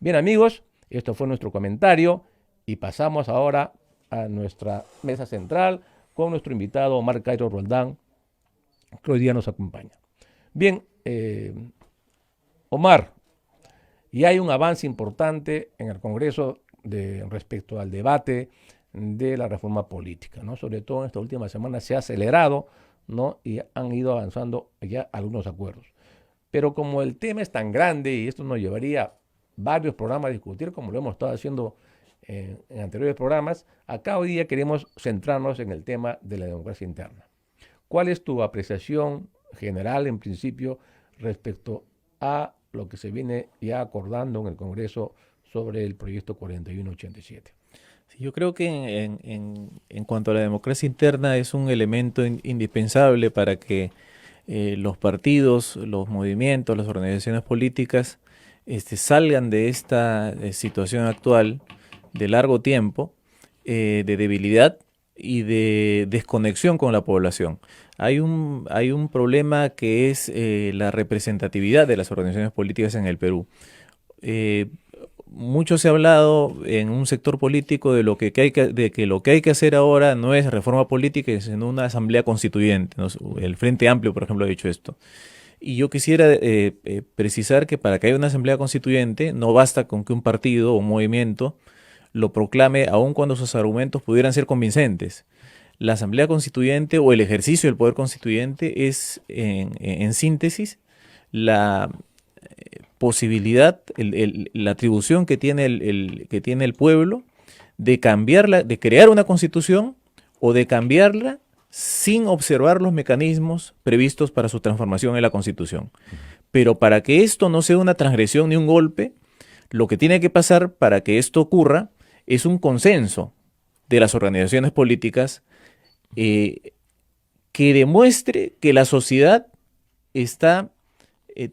Bien amigos, esto fue nuestro comentario y pasamos ahora a nuestra mesa central con nuestro invitado Omar Cairo Roldán, que hoy día nos acompaña. Bien, Omar, y hay un avance importante en el Congreso respecto al debate de la reforma política, ¿no? Sobre todo en esta última semana se ha acelerado, ¿no? Y han ido avanzando ya algunos acuerdos. Pero como el tema es tan grande y esto nos llevaría varios programas a discutir, como lo hemos estado haciendo en anteriores programas, acá hoy día queremos centrarnos en el tema de la democracia interna. ¿Cuál es tu apreciación general, en principio, respecto a lo que se viene ya acordando en el Congreso sobre el proyecto 4187? Sí, yo creo que en cuanto a la democracia interna es un elemento indispensable para que los partidos, los movimientos, las organizaciones políticas salgan de esta situación actual de largo tiempo, de debilidad y de desconexión con la población. Hay un problema que es la representatividad de las organizaciones políticas en el Perú. Eh, Mucho se ha hablado en un sector político de que lo que hay que hacer ahora no es reforma política, sino una asamblea constituyente, ¿no? El Frente Amplio, por ejemplo, ha dicho esto. Y yo quisiera precisar que para que haya una asamblea constituyente no basta con que un partido o un movimiento lo proclame, aun cuando sus argumentos pudieran ser convincentes. La asamblea constituyente o el ejercicio del poder constituyente es, en síntesis, la posibilidad, la atribución que tiene el pueblo de cambiarla, de crear una constitución o de cambiarla sin observar los mecanismos previstos para su transformación en la constitución. Pero para que esto no sea una transgresión ni un golpe, lo que tiene que pasar para que esto ocurra es un consenso de las organizaciones políticas eh, que demuestre que la sociedad está,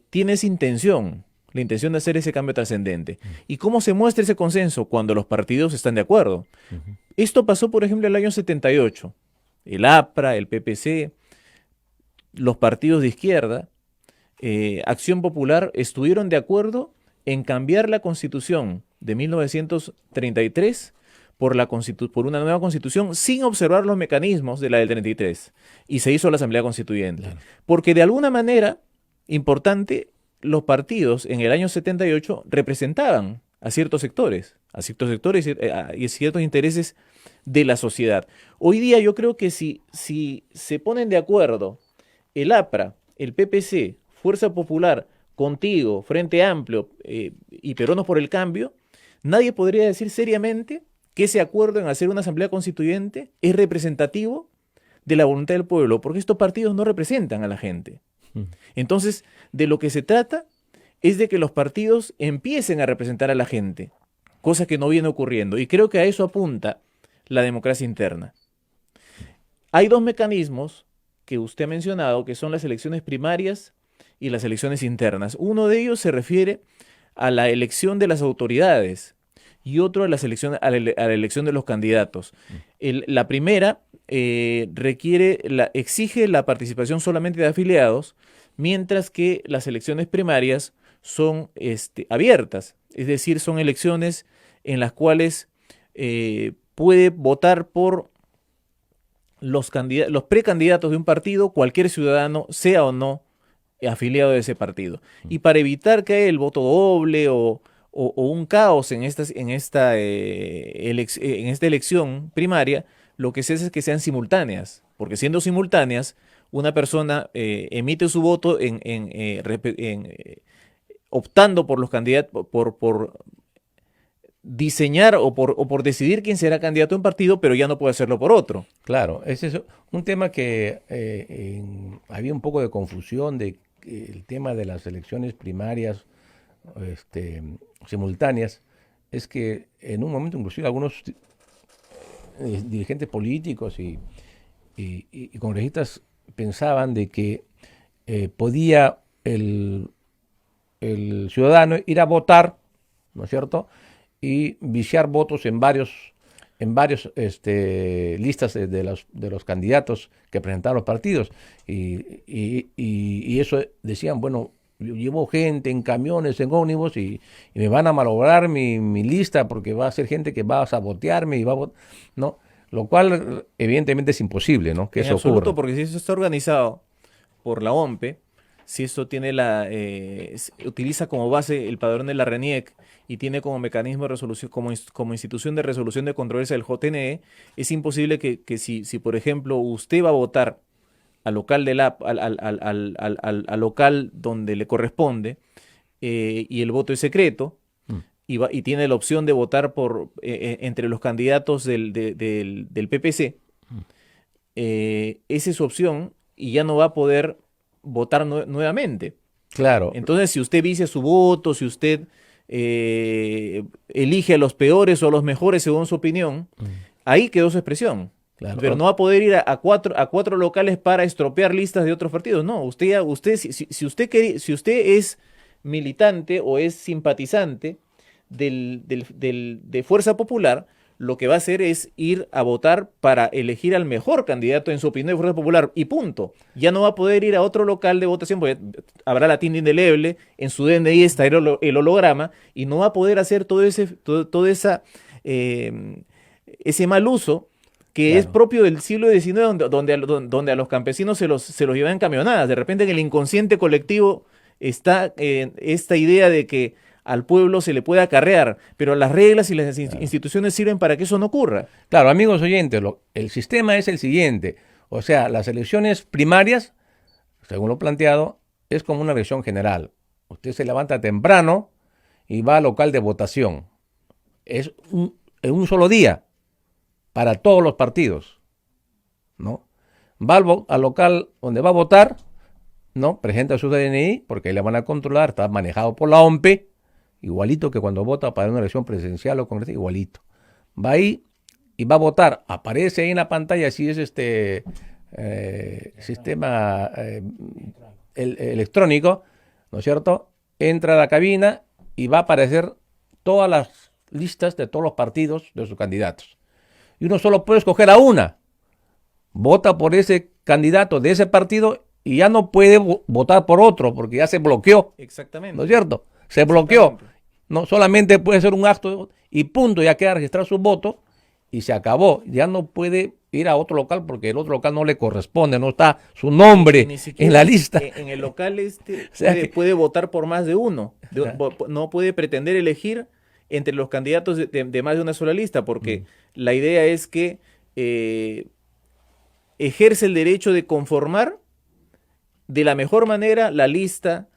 tiene esa intención, la intención de hacer ese cambio trascendente. ¿Y cómo se muestra ese consenso? Cuando los partidos están de acuerdo. Esto pasó, por ejemplo, en el año 78. El APRA, el PPC, los partidos de izquierda, Acción Popular, estuvieron de acuerdo en cambiar la constitución de 1933 por una nueva constitución sin observar los mecanismos de la del 33. Y se hizo la Asamblea Constituyente. Claro. Porque de alguna manera importante, los partidos en el año 78 representaban a ciertos sectores y a ciertos intereses de la sociedad. Hoy día yo creo que si se ponen de acuerdo el APRA, el PPC, Fuerza Popular, Contigo, Frente Amplio y Peronos por el Cambio, nadie podría decir seriamente que ese acuerdo en hacer una asamblea constituyente es representativo de la voluntad del pueblo, porque estos partidos no representan a la gente. Entonces, de lo que se trata es de que los partidos empiecen a representar a la gente, cosa que no viene ocurriendo. Y creo que a eso apunta la democracia interna. Hay dos mecanismos que usted ha mencionado, que son las elecciones primarias y las elecciones internas. Uno de ellos se refiere a la elección de las autoridades y otro a, a la elección de los candidatos. La primera exige la participación solamente de afiliados, mientras que las elecciones primarias son abiertas, es decir, son elecciones en las cuales puede votar por los precandidatos de un partido, cualquier ciudadano, sea o no afiliado de ese partido. Y para evitar que haya el voto doble o un caos en esta elección primaria, lo que se hace es que sean simultáneas, porque siendo simultáneas, una persona emite su voto optando por los candidatos, por diseñar o por decidir quién será candidato a un partido, pero ya no puede hacerlo por otro. Claro, ese es un tema que había un poco de confusión de el tema de las elecciones primarias este, simultáneas. Es que en un momento inclusive algunos dirigentes políticos y congresistas pensaban de que podía el ciudadano ir a votar, ¿no es cierto? Y viciar votos en varios listas de los candidatos que presentaban los partidos. Y eso decían, bueno, yo llevo gente en camiones, en ómnibus y me van a malograr mi lista porque va a ser gente que va a sabotearme y ¿no? Lo cual evidentemente es imposible, ¿no? Que En eso absoluto, ocurra. porque si eso está organizado por la OMPE, si esto tiene utiliza como base el padrón de la RENIEC y tiene como mecanismo de resolución, como institución de resolución de controversia del JNE, es imposible que si, por ejemplo, usted va a votar al local al local donde le corresponde, y el voto es secreto, Mm. y tiene la opción de votar entre los candidatos del PPC, esa es su opción y ya no va a poder votar nuevamente. Claro, Entonces, si usted vicia su voto, si usted elige a los peores o a los mejores según su opinión, ahí quedó su expresión. claro. Pero no va a poder ir a cuatro locales para estropear listas de otros partidos. No, si usted es militante o es simpatizante de Fuerza Popular, lo que va a hacer es ir a votar para elegir al mejor candidato en su opinión de Fuerza Popular y punto. Ya no va a poder ir a otro local de votación porque habrá la tinta indeleble, en su DNI está el holograma y no va a poder hacer eh, ese mal uso que es Claro. propio del siglo XIX, donde a los campesinos se los llevan en camionadas. De repente en el inconsciente colectivo está esta idea de que al pueblo se le puede acarrear, pero las reglas y las instituciones sirven para que eso no ocurra. Claro, amigos oyentes, el sistema es el siguiente. O sea, las elecciones primarias, según lo planteado, es como una elección general. Usted se levanta temprano y va al local de votación. En un solo día para todos los partidos, ¿no? Va al local donde va a votar, ¿no? Presenta su DNI, porque ahí le van a controlar, está manejado por la OMPE, igualito que cuando vota para una elección presidencial o congresal, igualito. Va ahí y va a votar. Aparece ahí en la pantalla si es sistema electrónico, ¿no es cierto? Entra a la cabina y va a aparecer todas las listas de todos los partidos de sus candidatos. Y uno solo puede escoger a una. Vota por ese candidato de ese partido y ya no puede votar por otro porque ya se bloqueó, Exactamente. ¿no es cierto? Se bloqueó. No solamente puede ser un acto y punto, ya queda registrado su voto y se acabó. Ya no puede ir a otro local porque el otro local no le corresponde, no está su nombre Ni siquiera en la lista. En el local O sea puede votar por más de uno. Ajá. No puede pretender elegir entre los candidatos de más de una sola lista, porque la idea es que ejerce el derecho de conformar de la mejor manera la lista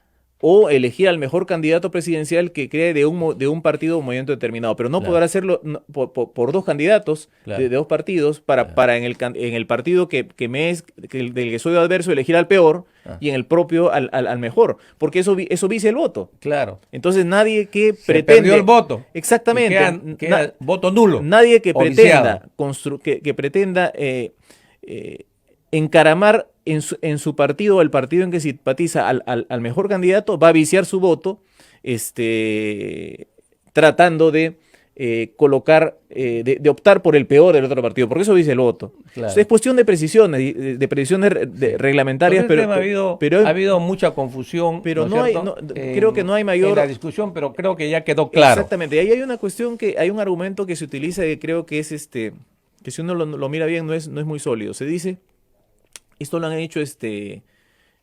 o elegir al mejor candidato presidencial que cree de un partido o movimiento determinado, pero no Claro. podrá hacerlo por dos candidatos Claro. de dos partidos para en el partido del que soy adverso elegir al peor y en el propio al mejor, porque eso vicia el voto. Claro. Entonces nadie que Se pretende... perdió el voto. Exactamente. Queda voto nulo. Nadie que o viciado. pretenda encaramar en su partido o el partido en que simpatiza al mejor candidato va a viciar su voto, tratando de colocar, de optar por el peor del otro partido, porque eso vicia el voto. Claro. Es cuestión de precisiones, de precisiones reglamentarias, Sobre el tema ha habido mucha confusión, pero ¿no es no cierto? creo que no hay mayor... en la discusión, pero creo que ya quedó claro. Exactamente, ahí hay una cuestión hay un argumento que se utiliza que creo que es que si uno lo mira bien no es muy sólido. Se dice, esto lo han hecho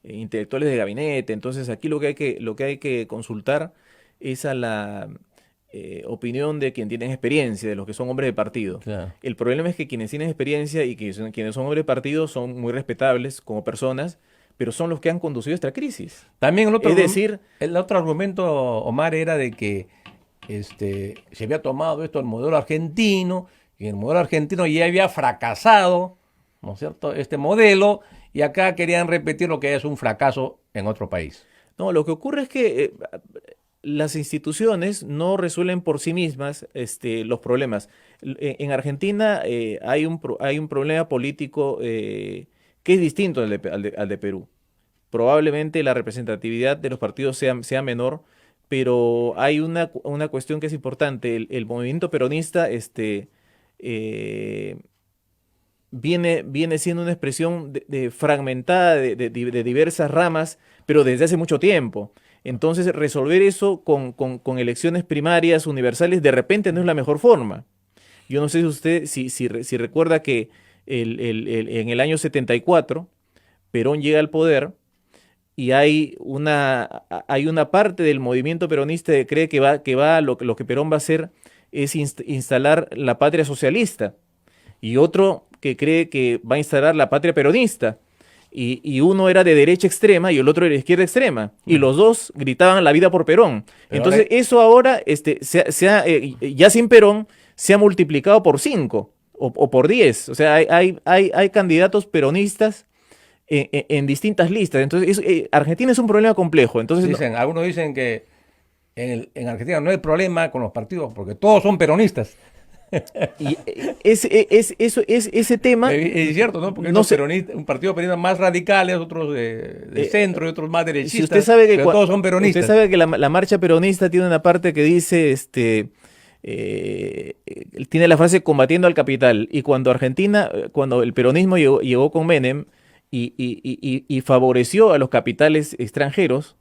intelectuales de gabinete, entonces aquí lo que hay que consultar es a la opinión de quien tiene experiencia, de los que son hombres de partido. Claro. El problema es que quienes tienen experiencia y quienes son hombres de partido son muy respetables como personas, pero son los que han conducido esta crisis. También el otro argumento, Omar, era de que se había tomado esto el modelo argentino, y el modelo argentino ya había fracasado, ¿no es cierto?, este modelo, y acá querían repetir lo que es un fracaso en otro país. No, lo que ocurre es que las instituciones no resuelven por sí mismas los problemas. En Argentina hay un problema político que es distinto al de Perú. Probablemente la representatividad de los partidos sea menor, pero hay una cuestión que es importante. El movimiento peronista viene siendo una expresión fragmentada de diversas ramas, pero desde hace mucho tiempo. Entonces, resolver eso con elecciones primarias universales de repente no es la mejor forma. Yo no sé si usted, si recuerda que en el año 74, Perón llega al poder y hay una parte del movimiento peronista que cree lo que Perón va a hacer es instalar la patria socialista, y otro que cree que va a instalar la patria peronista. Y uno era de derecha extrema y el otro de izquierda extrema. Y los dos gritaban la vida por Perón. Pero Entonces, ahora, eso ahora, ya sin Perón, se ha multiplicado por 5 o por 10. O sea, hay candidatos peronistas en distintas listas. Entonces, Argentina es un problema complejo. Entonces, algunos dicen que en Argentina no hay problema con los partidos porque todos son peronistas. ese tema Es cierto, ¿no? Porque no unos se, un partido peronista más radicales, otros de centro y otros más si derechistas, usted sabe que pero todos son peronistas. usted sabe que la marcha peronista tiene una parte que dice, tiene la frase combatiendo al capital. Y cuando el peronismo llegó con Menem y favoreció a los capitales extranjeros,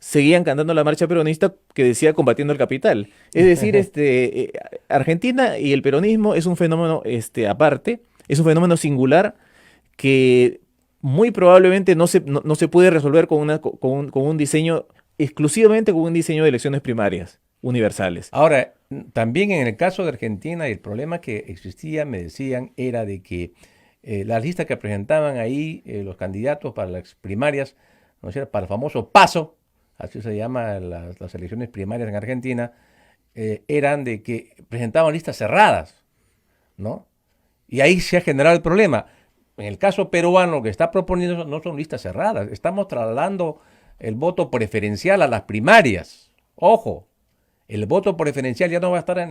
seguían cantando la marcha peronista que decía combatiendo al capital. Es decir, Argentina y el peronismo es un fenómeno aparte, es un fenómeno singular que muy probablemente no se puede resolver con un diseño, exclusivamente con un diseño de elecciones primarias universales. Ahora, también en el caso de Argentina, el problema que existía, me decían, era de que las listas que presentaban ahí los candidatos para las primarias, ¿no es cierto?, para el famoso PASO, así se llama las elecciones primarias en Argentina, eran de que presentaban listas cerradas, ¿no? Y ahí se ha generado el problema. En el caso peruano, lo que está proponiendo no son listas cerradas, estamos trasladando el voto preferencial a las primarias. Ojo, el voto preferencial ya no va a estar en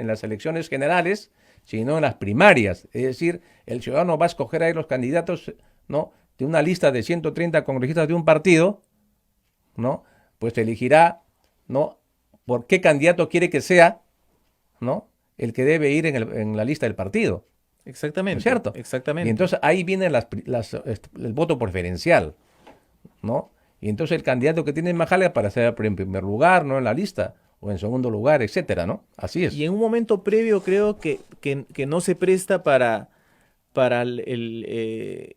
las elecciones generales, sino en las primarias. Es decir, el ciudadano va a escoger ahí los candidatos, ¿no?, de una lista de 130 congresistas de un partido, ¿no? Pues elegirá, ¿no?, por qué candidato quiere que sea, ¿no?, el que debe ir en la lista del partido. Exactamente. ¿No es cierto? Exactamente. Y entonces ahí viene el voto preferencial, ¿no? Y entonces el candidato que tiene más jale para ser en primer lugar, ¿no?, en la lista, o en segundo lugar, etcétera, ¿no? Así es. Y en un momento previo creo que no se presta para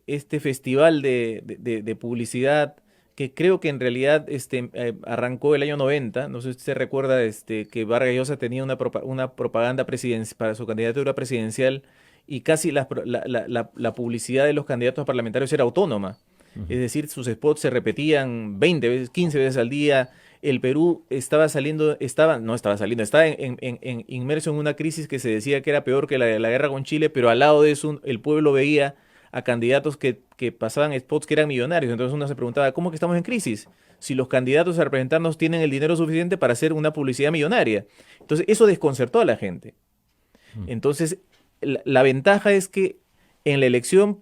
este festival de publicidad, que creo que en realidad arrancó el año 90. No sé si usted se recuerda que Vargas Llosa tenía una propaganda para su candidatura presidencial, y casi la publicidad de los candidatos parlamentarios era autónoma. Es decir, sus spots se repetían 20 veces, 15 veces al día. El Perú estaba inmerso en una crisis que se decía que era peor que la guerra con Chile, pero al lado de eso el pueblo veía a candidatos que pasaban spots que eran millonarios. Entonces uno se preguntaba, ¿cómo que estamos en crisis? Si los candidatos a representarnos tienen el dinero suficiente para hacer una publicidad millonaria. Entonces eso desconcertó a la gente. Entonces la ventaja es que en la elección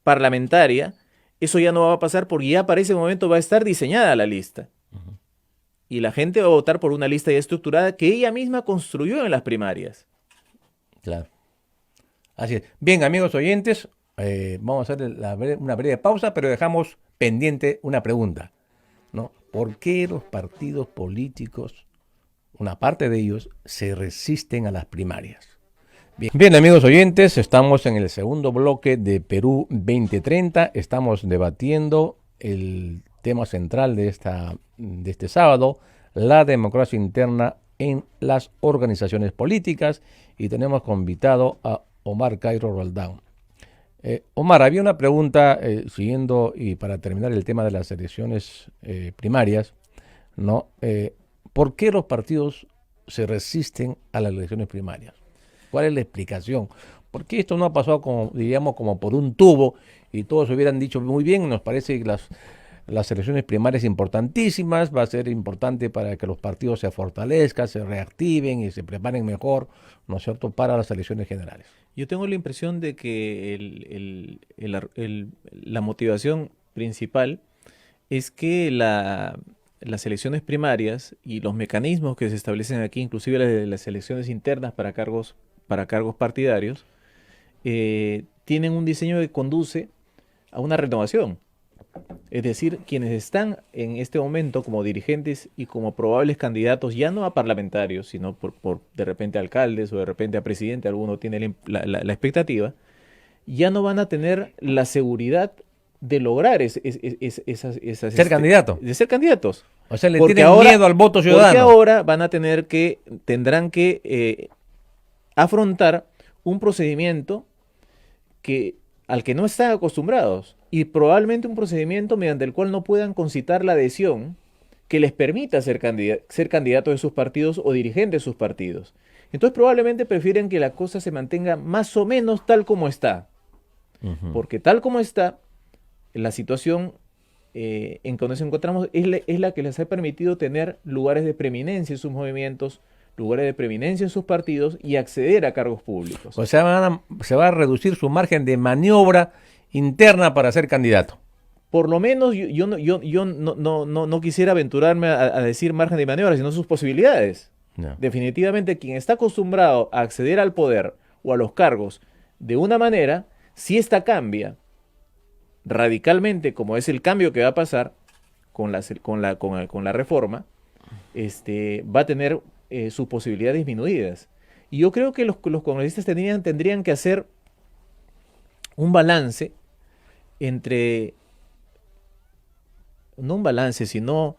parlamentaria eso ya no va a pasar, porque ya para ese momento va a estar diseñada la lista. Y la gente va a votar por una lista ya estructurada que ella misma construyó en las primarias. Claro. Así es. Bien, amigos oyentes, vamos a hacer una breve pausa, pero dejamos pendiente una pregunta, ¿no? ¿Por qué los partidos políticos, una parte de ellos, se resisten a las primarias? Bien, amigos oyentes, estamos en el segundo bloque de Perú 2030. Estamos debatiendo el tema central de este sábado, la democracia interna en las organizaciones políticas, y tenemos como invitado a Omar Cairo Roldán. Omar, había una pregunta siguiendo y para terminar el tema de las elecciones primarias, ¿no? ¿Por qué los partidos se resisten a las elecciones primarias? ¿Cuál es la explicación? Porque esto no ha pasado como, diríamos, como por un tubo y todos hubieran dicho muy bien, nos parece que las elecciones primarias importantísimas, va a ser importante para que los partidos se fortalezcan, se reactiven y se preparen mejor, ¿no es cierto?, para las elecciones generales. Yo tengo la impresión de que la motivación principal es que las elecciones primarias y los mecanismos que se establecen aquí, inclusive las elecciones internas para cargos partidarios, tienen un diseño que conduce a una renovación. Es decir, quienes están en este momento como dirigentes y como probables candidatos, ya no a parlamentarios, sino por de repente alcaldes o de repente a presidente, alguno tiene la expectativa, ya no van a tener la seguridad de lograr esas, Ser candidato. de ser candidatos. O sea, le Porque tienen ahora, miedo al voto porque ciudadano. ahora van a tendrán que afrontar un procedimiento que, al que no están acostumbrados y probablemente un procedimiento mediante el cual no puedan concitar la adhesión que les permita ser candidatos de sus partidos o dirigentes de sus partidos. Entonces probablemente prefieren que la cosa se mantenga más o menos tal como está, porque tal como está, la situación en que nos encontramos es la que les ha permitido tener lugares de preeminencia en sus movimientos, lugares de preeminencia en sus partidos y acceder a cargos públicos. O sea, se va a reducir su margen de maniobra interna para ser candidato. Por lo menos yo no quisiera aventurarme a decir margen de maniobra, sino sus posibilidades. No. Definitivamente quien está acostumbrado a acceder al poder o a los cargos de una manera, si esta cambia radicalmente, como es el cambio que va a pasar con la reforma, va a tener sus posibilidades disminuidas. Y yo creo que los congresistas tendrían que hacer un balance entre, no un balance, sino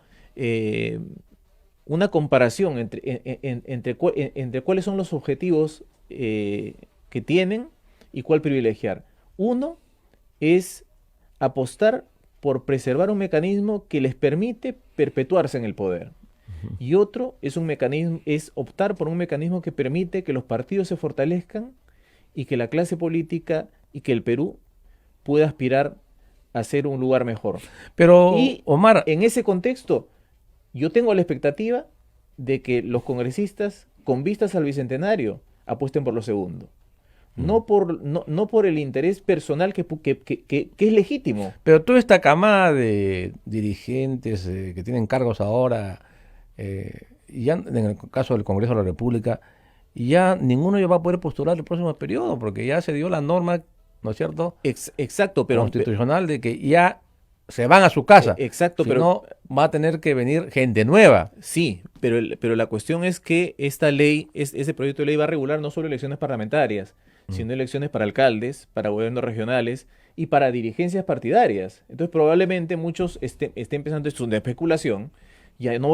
una comparación entre cuáles son los objetivos que tienen y cuál privilegiar. Uno es apostar por preservar un mecanismo que les permite perpetuarse en el poder. Y otro es optar por un mecanismo que permite que los partidos se fortalezcan y que la clase política y que el Perú pueda aspirar a ser un lugar mejor. Pero, Y Omar, en ese contexto, yo tengo la expectativa de que los congresistas, con vistas al bicentenario, apuesten por lo segundo. No por el interés personal que es legítimo. pero toda esta camada de dirigentes que tienen cargos ahora, y ya en el caso del Congreso de la República, ya ninguno de ellos va a poder postular el próximo periodo, porque ya se dio la norma, ¿no es cierto?, Exacto, constitucional de que ya se van a su casa. exacto, Si pero no, va a tener que venir gente nueva. sí, pero la cuestión es que esta ley, ese proyecto de ley va a regular no solo elecciones parlamentarias, sino elecciones para alcaldes, para gobiernos regionales y para dirigencias partidarias. Entonces probablemente muchos estén pensando esto es una especulación, ya no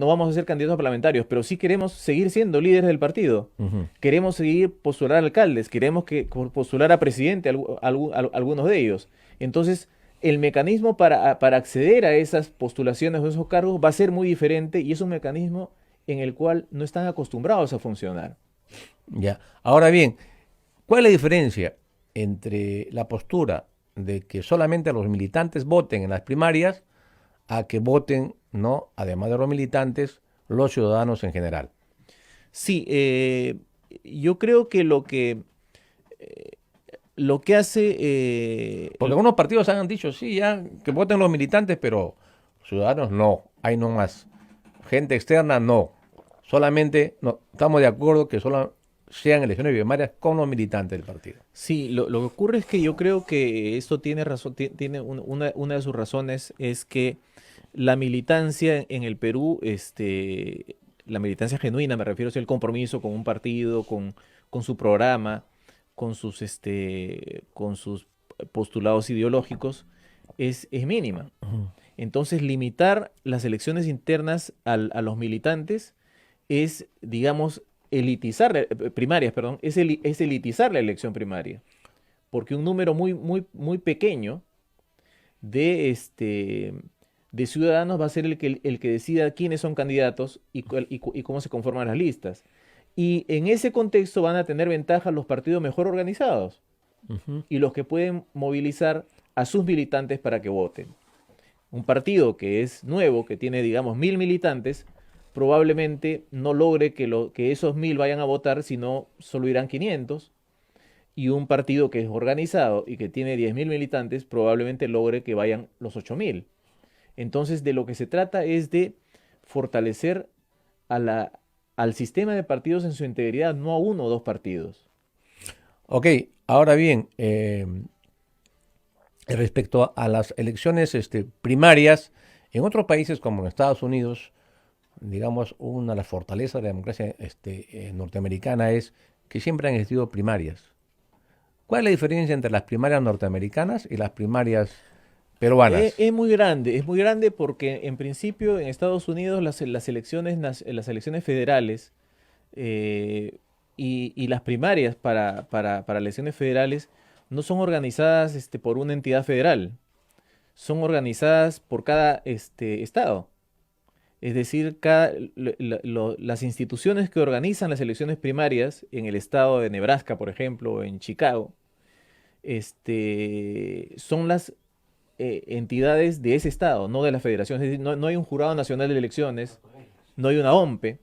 vamos a ser candidatos parlamentarios, pero sí queremos seguir siendo líderes del partido. Ujú. Queremos seguir postular alcaldes, queremos postular a presidente algunos de ellos. Entonces, el mecanismo para acceder a esas postulaciones o esos cargos va a ser muy diferente y es un mecanismo en el cual no están acostumbrados a funcionar. Ya. Ahora bien, ¿cuál es la diferencia entre la postura de que solamente los militantes voten en las primarias a que voten, no, además de los militantes, los ciudadanos en general? Sí, yo creo que lo que hace Porque algunos partidos han dicho, sí, ya, que voten los militantes, pero ciudadanos no, hay no más. Gente externa no. Solamente no, estamos de acuerdo que solo sean elecciones primarias con los militantes del partido. sí, lo que ocurre es que yo creo que esto tiene razón, tiene una de sus razones es que la militancia en el Perú, la militancia genuina, me refiero a el compromiso con un partido, con su programa, con sus postulados ideológicos, es mínima. Ujú. Entonces, limitar las elecciones internas a los militantes es, digamos, primarias, perdón, es elitizar la elección primaria, porque un número muy pequeño de, de ciudadanos va a ser el que decida quiénes son candidatos y cómo se conforman las listas. Y en ese contexto van a tener ventaja los partidos mejor organizados Ujú. y los que pueden movilizar a sus militantes para que voten. Un partido que es nuevo, que tiene, digamos, 1000 militantes, probablemente no logre que esos 1000 vayan a votar, sino solo irán 500. Y un partido que es organizado y que tiene 10.000 militantes, probablemente logre que vayan los 8000. Entonces, de lo que se trata es de fortalecer a al sistema de partidos en su integridad, no a uno o dos partidos. Ok, ahora bien, respecto a las elecciones primarias, en otros países como en Estados Unidos, digamos, una de las fortalezas de la democracia norteamericana es que siempre han existido primarias. ¿Cuál es la diferencia entre las primarias norteamericanas y las primarias peruanas? Es muy grande porque en principio en Estados Unidos las elecciones federales y las primarias para elecciones federales no son organizadas por una entidad federal, son organizadas por cada estado. Es decir, las instituciones que organizan las elecciones primarias en el estado de Nebraska, por ejemplo, o en Chicago, son las entidades de ese estado, no de la federación. Es decir, no hay un jurado nacional de elecciones, no hay una OMPE.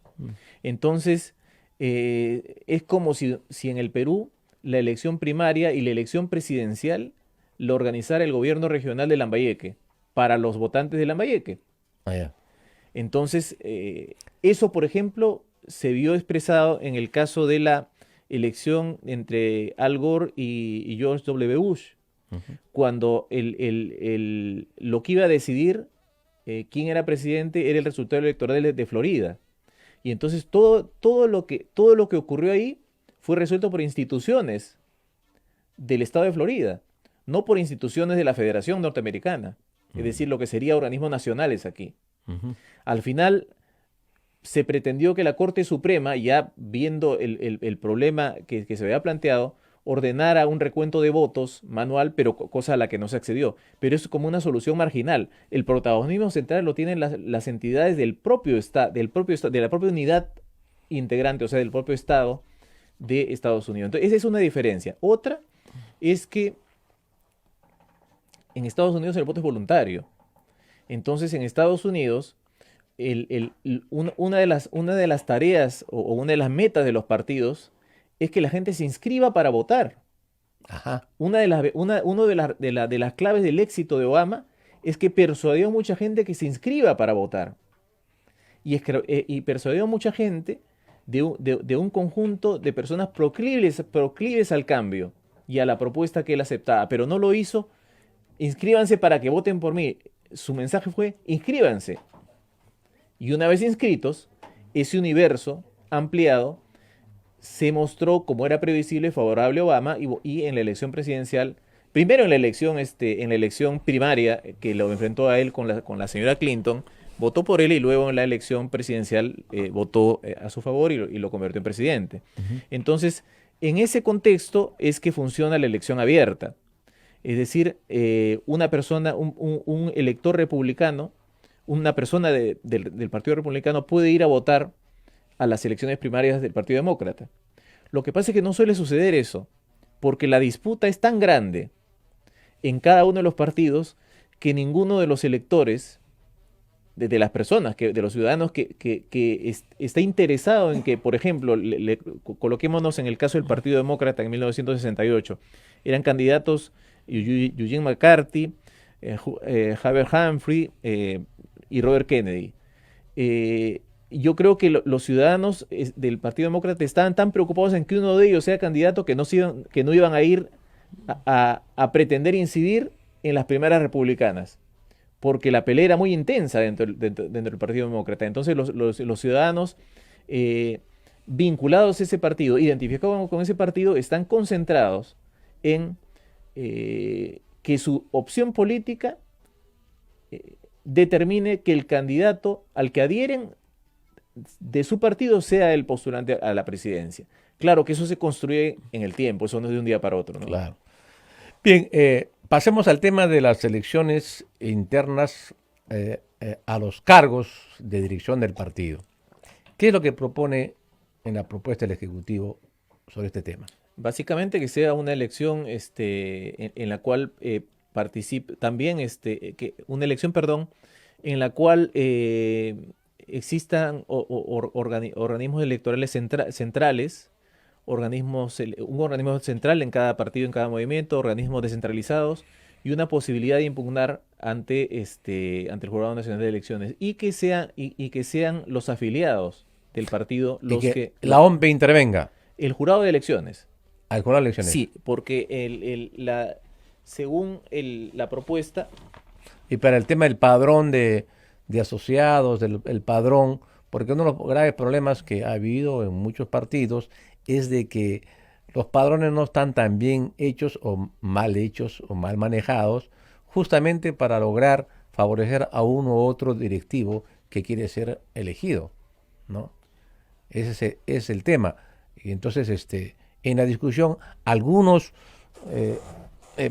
Entonces, es como si en el Perú la elección primaria y la elección presidencial lo organizara el gobierno regional de Lambayeque para los votantes de Lambayeque. Ah, ya. Entonces, eso, por ejemplo, se vio expresado en el caso de la elección entre Al Gore y George W. Bush, Ujú. cuando lo que iba a decidir quién era presidente era el resultado electoral de Florida. Y entonces todo lo que ocurrió ahí fue resuelto por instituciones del estado de Florida, no por instituciones de la Federación Norteamericana, es decir, lo que sería organismos nacionales aquí. Ujú. Al final se pretendió que la Corte Suprema, ya viendo el problema que se había planteado, ordenara un recuento de votos manual, pero cosa a la que no se accedió. Pero es como una solución marginal. El protagonismo central lo tienen las entidades del propio estado, de la propia unidad integrante, o sea, del propio Estado de Estados Unidos. Entonces, esa es una diferencia. Otra es que en Estados Unidos el voto es voluntario. Entonces, en Estados Unidos, una de las tareas o una de las metas de los partidos es que la gente se inscriba para votar. Ajá. Uno de las claves del éxito de Obama es que persuadió a mucha gente que se inscriba para votar. Y persuadió a mucha gente de un conjunto de personas proclives al cambio y a la propuesta que él aceptaba, pero no lo hizo. Inscríbanse para que voten por mí. Su mensaje fue, inscríbanse. Y una vez inscritos, ese universo ampliado se mostró, como era previsible, favorable a Obama y en la elección presidencial, primero en la elección primaria que lo enfrentó a él con la señora Clinton, votó por él y luego en la elección presidencial votó a su favor y lo convirtió en presidente. Ujú. Entonces, en ese contexto es que funciona la elección abierta. Es decir, una persona, un elector republicano, una persona del Partido Republicano puede ir a votar a las elecciones primarias del Partido Demócrata. Lo que pasa es que no suele suceder eso, porque la disputa es tan grande en cada uno de los partidos que ninguno de los electores, de las personas, de los ciudadanos está interesado en que, por ejemplo, coloquémonos en el caso del Partido Demócrata en 1968, eran candidatos Eugene McCarthy, Hubert Humphrey y Robert Kennedy. Yo creo que los ciudadanos del Partido Demócrata estaban tan preocupados en que uno de ellos sea candidato que que no iban a ir a pretender incidir en las primarias republicanas, porque la pelea era muy intensa dentro del Partido Demócrata. Entonces los ciudadanos vinculados a ese partido, identificados con ese partido, están concentrados en que su opción política determine que el candidato al que adhieren de su partido sea el postulante a la presidencia. Claro que eso se construye en el tiempo, eso no es de un día para otro, ¿no? Claro. Bien, pasemos al tema de las elecciones internas a los cargos de dirección del partido. ¿Qué es lo que propone en la propuesta del Ejecutivo sobre este tema? Básicamente que sea una elección en la cual participe también, una elección, perdón, en la cual existan organismos electorales centrales, un organismo central en cada partido, en cada movimiento, organismos descentralizados y una posibilidad de impugnar ante el Jurado Nacional de Elecciones y que sean los afiliados del partido Y que la OMP intervenga el jurado de elecciones. al jurado de elecciones. Sí, porque según la propuesta. Y para el tema del padrón de asociados, el padrón, porque uno de los graves problemas que ha habido en muchos partidos es de que los padrones no están tan bien hechos o mal manejados, justamente para lograr favorecer a uno u otro directivo que quiere ser elegido, ¿no? Ese es el tema. Y entonces, en la discusión, algunos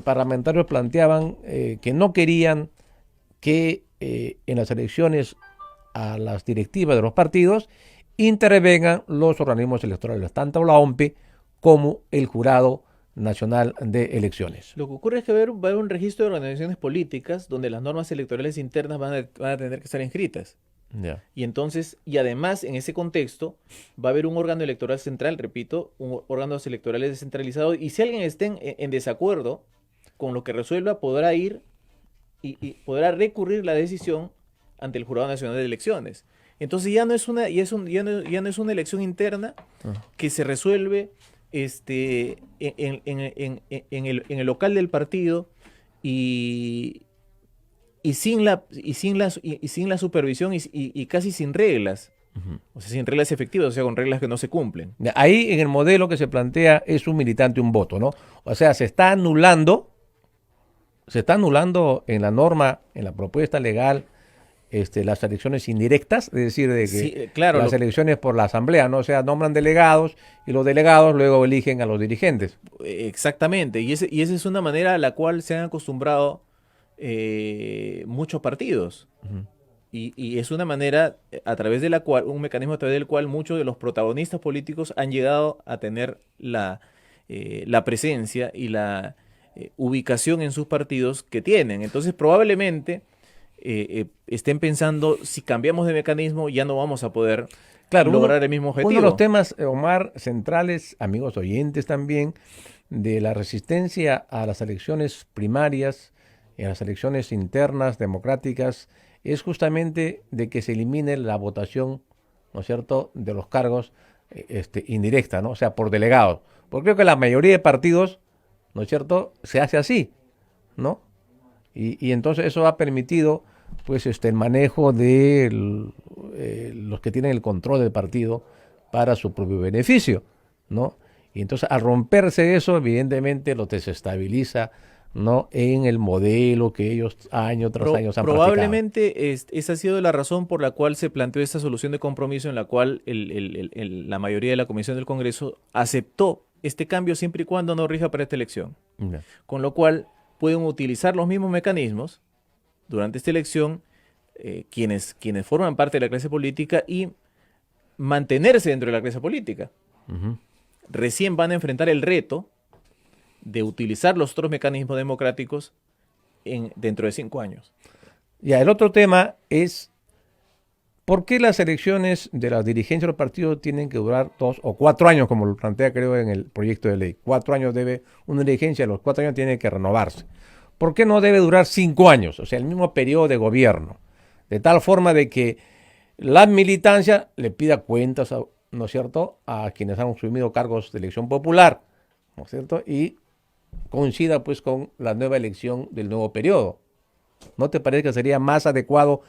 parlamentarios planteaban que no querían que en las elecciones a las directivas de los partidos intervengan los organismos electorales, tanto la OMPE como el Jurado Nacional de Elecciones. Lo que ocurre es que va a haber un registro de organizaciones políticas donde las normas electorales internas van a tener que estar inscritas. Yeah. Y entonces, y además en ese contexto, va a haber un órgano electoral central, repito, un órganos electorales descentralizados, y si alguien está en desacuerdo con lo que resuelva, podrá ir y podrá recurrir la decisión ante el Jurado Nacional de Elecciones. Entonces ya no es una, ya no es una elección interna que se resuelve en el local del partido y sin la supervisión y casi sin reglas. O sea, sin reglas efectivas, o sea, con reglas que no se cumplen. Ahí en el modelo que se plantea es un militante, un voto, ¿no? O sea, se está anulando en la norma, en la propuesta legal, las elecciones indirectas, es decir, de que Sí, claro, las elecciones por la asamblea, ¿no? O sea, nombran delegados y los delegados luego eligen a los dirigentes. exactamente, y esa es una manera a la cual se han acostumbrado muchos partidos. Y es una manera a través de la cual, un mecanismo a través del cual muchos de los protagonistas políticos han llegado a tener la presencia y la ubicación en sus partidos que tienen. Entonces, probablemente estén pensando, si cambiamos de mecanismo, ya no vamos a poder lograr el mismo objetivo. Uno de los temas, Omar, centrales, amigos oyentes también, de la resistencia a las elecciones primarias y a las elecciones internas democráticas, es justamente de que se elimine la votación, ¿no es cierto?, de los cargos indirecta, ¿no? O sea, por delegados. Porque creo que la mayoría de partidos, ¿no es cierto?, se hace así, ¿no? Y entonces eso ha permitido, pues, el manejo de los que tienen el control del partido para su propio beneficio, ¿no? Y entonces al romperse eso, evidentemente lo desestabiliza, ¿no?, en el modelo que ellos año tras año han probablemente esa ha sido la razón por la cual se planteó esta solución de compromiso en la cual la mayoría de la Comisión del Congreso aceptó este cambio siempre y cuando no rija para esta elección. practicado. Con lo cual pueden utilizar los mismos mecanismos durante esta elección quienes forman parte de la clase política y mantenerse dentro de la clase política. Recién van a enfrentar el reto de utilizar los otros mecanismos democráticos dentro de 5 años. Ya, el otro tema es ¿por qué las elecciones de las dirigencias de los partidos tienen que durar 2 o 4 años, como lo plantea creo en el proyecto de ley? 4 años debe una dirigencia, los 4 años tiene que renovarse. ¿Por qué no debe durar 5 años? O sea, el mismo periodo de gobierno. De tal forma de que la militancia le pida cuentas, ¿no es cierto?, a quienes han asumido cargos de elección popular, ¿no es cierto?, y coincida pues con la nueva elección del nuevo periodo. ¿No te parece que sería más adecuado,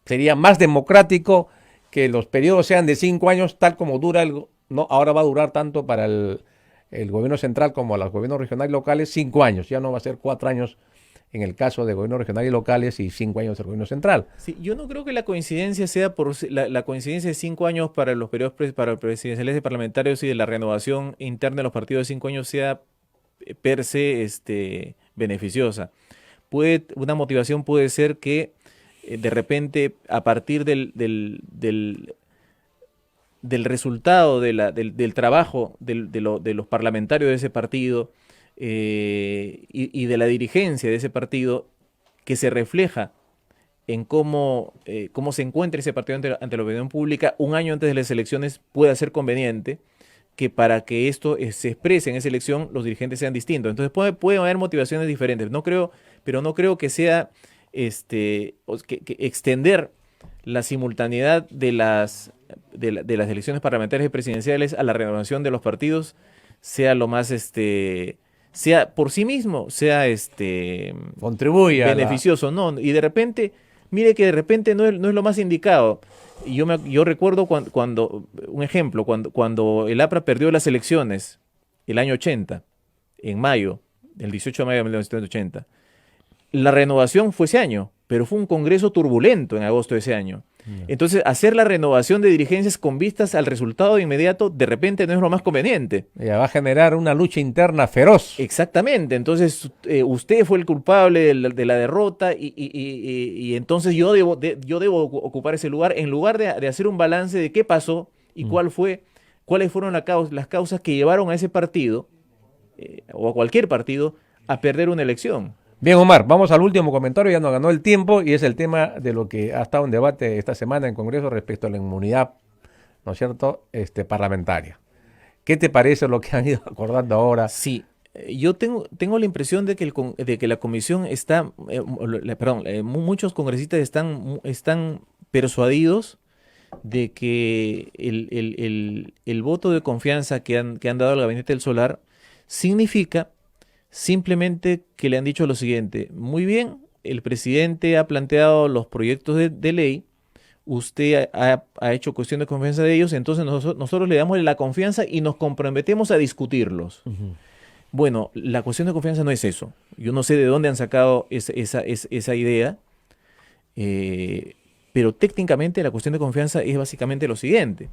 sería más democrático que los periodos sean de 5 años, tal como dura no, ahora va a durar tanto para el gobierno central como los gobiernos regionales y locales, 5 años, ya no va a ser 4 años en el caso de gobiernos regionales y locales y 5 años del gobierno central? Sí, yo no creo que la coincidencia sea por la coincidencia de 5 años para los periodos para presidenciales y parlamentarios y de la renovación interna de los partidos de 5 años sea per se beneficiosa. Una motivación puede ser que de repente a partir del resultado del trabajo de los parlamentarios de ese partido y de la dirigencia de ese partido, que se refleja en cómo se encuentra ese partido ante la opinión pública un año antes de las elecciones, pueda ser conveniente que para que esto se exprese en esa elección los dirigentes sean distintos. Entonces puede haber motivaciones diferentes. Pero no creo que sea que extender la simultaneidad de las elecciones parlamentarias y presidenciales a la renovación de los partidos sea lo más sea por sí mismo, sea Contribuye a beneficioso, no, y de repente, mire que de repente no es lo más indicado. Y yo recuerdo un ejemplo, cuando el APRA perdió las elecciones, el año 80, en mayo, el 18 de mayo de 1980, la renovación fue ese año, pero fue un congreso turbulento en agosto de ese año. Entonces, hacer la renovación de dirigencias con vistas al resultado inmediato, de repente no es lo más conveniente. Ya va a generar una lucha interna feroz. Exactamente, entonces usted fue el culpable de la derrota y entonces yo debo ocupar ese lugar en lugar de hacer un balance de qué pasó y cuáles fueron las causas que llevaron a ese partido o a cualquier partido a perder una elección. Bien, Omar, vamos al último comentario, ya nos ganó el tiempo y es el tema de lo que ha estado en debate esta semana en Congreso respecto a la inmunidad, ¿no es cierto?, parlamentaria. ¿Qué te parece lo que han ido acordando ahora? Sí, yo tengo la impresión de que la comisión está, muchos congresistas están persuadidos de que el voto de confianza que han dado al Gabinete del Solar significa simplemente que le han dicho lo siguiente: muy bien, el presidente ha planteado los proyectos de ley, usted ha hecho cuestión de confianza de ellos, entonces nosotros le damos la confianza y nos comprometemos a discutirlos. Bueno, la cuestión de confianza no es eso. Yo no sé de dónde han sacado esa idea, pero técnicamente la cuestión de confianza es básicamente lo siguiente.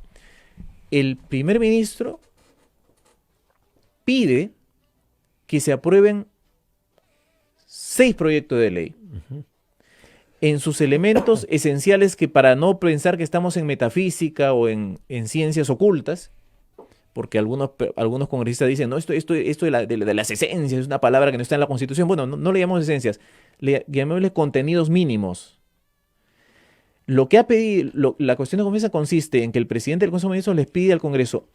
El primer ministro pide que se aprueben 6 proyectos de ley. En sus elementos esenciales, que para no pensar que estamos en metafísica o en ciencias ocultas, porque algunos congresistas dicen, no, esto de las esencias es una palabra que no está en la Constitución. Bueno, no le llamamos esencias, llamémosle contenidos mínimos. Lo que ha pedido, la cuestión de confianza consiste en que el presidente del Consejo de Ministros les pide al Congreso: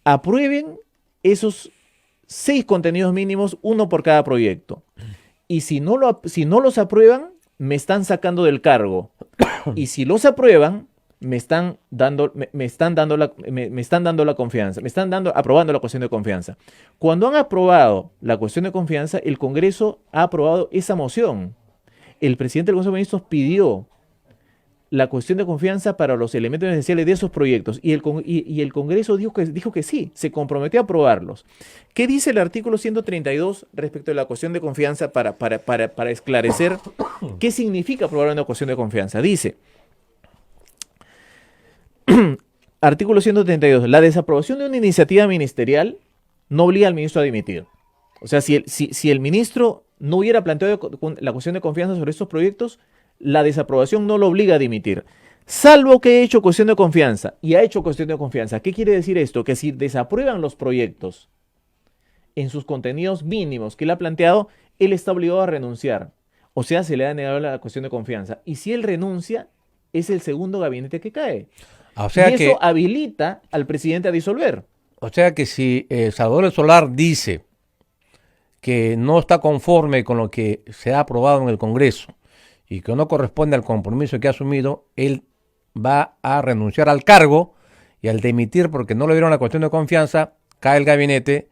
aprueben esos 6 contenidos mínimos, uno por cada proyecto. Y si no los aprueban, me están sacando del cargo. Y si los aprueban, me están dando la confianza, me están aprobando la cuestión de confianza. Cuando han aprobado la cuestión de confianza, el Congreso ha aprobado esa moción. El presidente del Consejo de Ministros pidió la cuestión de confianza para los elementos esenciales de esos proyectos y el Congreso dijo que sí, se comprometió a aprobarlos. ¿Qué dice el artículo 132 respecto a la cuestión de confianza para esclarecer qué significa aprobar una cuestión de confianza? Dice, artículo 132, la desaprobación de una iniciativa ministerial no obliga al ministro a dimitir. O sea, si el ministro no hubiera planteado la cuestión de confianza sobre estos proyectos, la desaprobación no lo obliga a dimitir, salvo que haya hecho cuestión de confianza, y ha hecho cuestión de confianza. ¿Qué quiere decir esto? Que si desaprueban los proyectos en sus contenidos mínimos que él ha planteado, él está obligado a renunciar. O sea, se le ha negado la cuestión de confianza. Y si él renuncia, es el segundo gabinete que cae. O sea, y eso habilita al presidente a disolver. O sea que si Salvador Solar dice que no está conforme con lo que se ha aprobado en el Congreso y que no corresponde al compromiso que ha asumido, él va a renunciar al cargo y al dimitir porque no le dieron la cuestión de confianza, cae el gabinete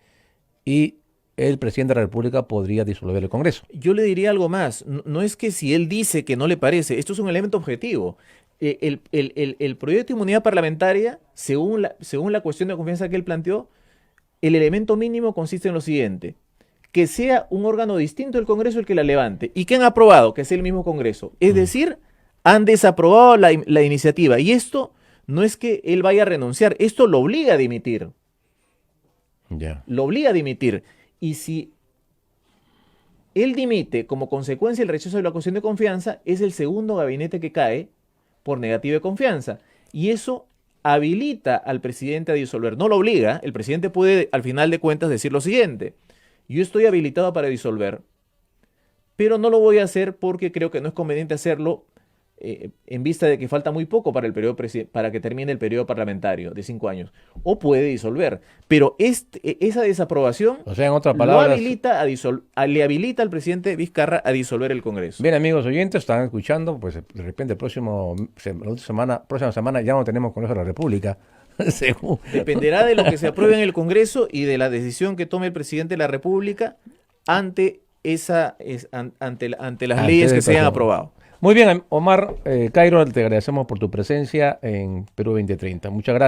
y el presidente de la República podría disolver el Congreso. Yo le diría algo más. No es que si él dice que no le parece, esto es un elemento objetivo. El proyecto de inmunidad parlamentaria, según la cuestión de confianza que él planteó, el elemento mínimo consiste en lo siguiente: que sea un órgano distinto del Congreso el que la levante. ¿Y qué han aprobado? Que sea el mismo Congreso. Es decir, han desaprobado la iniciativa. Y esto no es que él vaya a renunciar, esto lo obliga a dimitir. Lo obliga a dimitir. Y si él dimite como consecuencia del rechazo de la cuestión de confianza, es el segundo gabinete que cae por negativa de confianza. Y eso habilita al presidente a disolver. No lo obliga. El presidente puede, al final de cuentas, decir lo siguiente: yo estoy habilitado para disolver, pero no lo voy a hacer porque creo que no es conveniente hacerlo en vista de que falta muy poco para que termine el periodo parlamentario de 5 años. O puede disolver, pero esa desaprobación, o sea, en otras palabras, le habilita al presidente Vizcarra a disolver el Congreso. Bien, amigos oyentes, están escuchando, pues de repente próxima semana ya no tenemos Congreso de la República. Según. Dependerá de lo que se apruebe en el Congreso y de la decisión que tome el presidente de la República ante ante las leyes que se hayan aprobado. Muy bien, Omar Cairo, te agradecemos por tu presencia en Perú 2030. Muchas gracias.